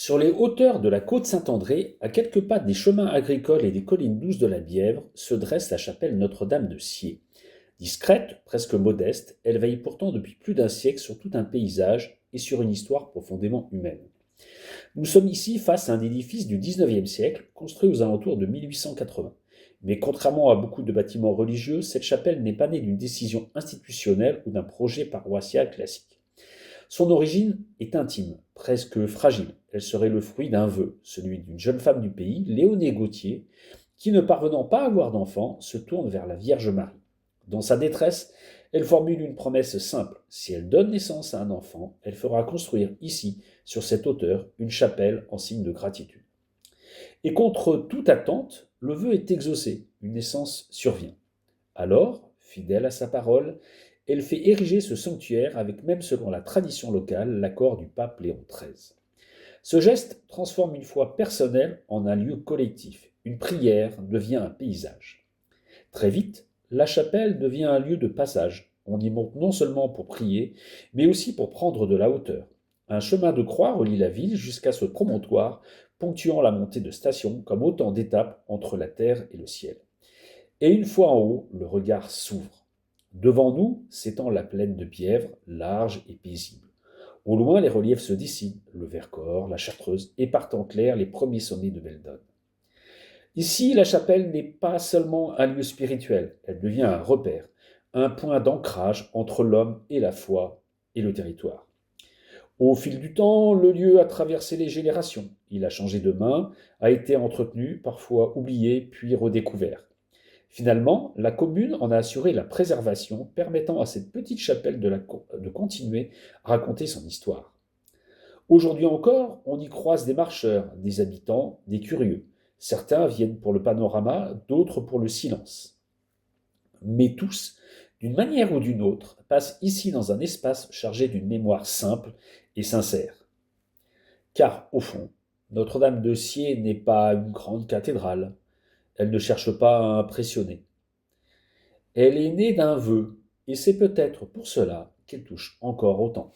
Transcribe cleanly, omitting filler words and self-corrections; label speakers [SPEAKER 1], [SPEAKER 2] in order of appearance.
[SPEAKER 1] Sur les hauteurs de la côte Saint-André, à quelques pas des chemins agricoles et des collines douces de la Bièvre, se dresse la chapelle Notre-Dame de Sier. Discrète, presque modeste, elle veille pourtant depuis plus d'un siècle sur tout un paysage et sur une histoire profondément humaine. Nous sommes ici face à un édifice du XIXe siècle, construit aux alentours de 1880. Mais contrairement à beaucoup de bâtiments religieux, cette chapelle n'est pas née d'une décision institutionnelle ou d'un projet paroissial classique. Son origine est intime, presque fragile. Elle serait le fruit d'un vœu, celui d'une jeune femme du pays, Léonie Gautier, qui, ne parvenant pas à avoir d'enfant, se tourne vers la Vierge Marie. Dans sa détresse, elle formule une promesse simple. Si elle donne naissance à un enfant, elle fera construire ici, sur cette hauteur, une chapelle en signe de gratitude. Et contre toute attente, le vœu est exaucé, une naissance survient. Alors, fidèle à sa parole, elle fait ériger ce sanctuaire avec, même selon la tradition locale, l'accord du pape Léon XIII. Ce geste transforme une foi personnelle en un lieu collectif. Une prière devient un paysage. Très vite, la chapelle devient un lieu de passage. On y monte non seulement pour prier, mais aussi pour prendre de la hauteur. Un chemin de croix relie la ville jusqu'à ce promontoire, ponctuant la montée de stations comme autant d'étapes entre la terre et le ciel. Et une fois en haut, le regard s'ouvre. Devant nous s'étend la plaine de Bièvre, large et paisible. Au loin, les reliefs se dessinent, le Vercors, la Chartreuse, et partent en clair les premiers sommets de Beldon. Ici, la chapelle n'est pas seulement un lieu spirituel, elle devient un repère, un point d'ancrage entre l'homme et la foi et le territoire. Au fil du temps, le lieu a traversé les générations. Il a changé de main, a été entretenu, parfois oublié, puis redécouvert. Finalement, la commune en a assuré la préservation, permettant à cette petite chapelle de continuer à raconter son histoire. Aujourd'hui encore, on y croise des marcheurs, des habitants, des curieux. Certains viennent pour le panorama, d'autres pour le silence. Mais tous, d'une manière ou d'une autre, passent ici dans un espace chargé d'une mémoire simple et sincère. Car, au fond, Notre-Dame de Sier n'est pas une grande cathédrale. Elle ne cherche pas à impressionner. Elle est née d'un vœu, et c'est peut-être pour cela qu'elle touche encore autant.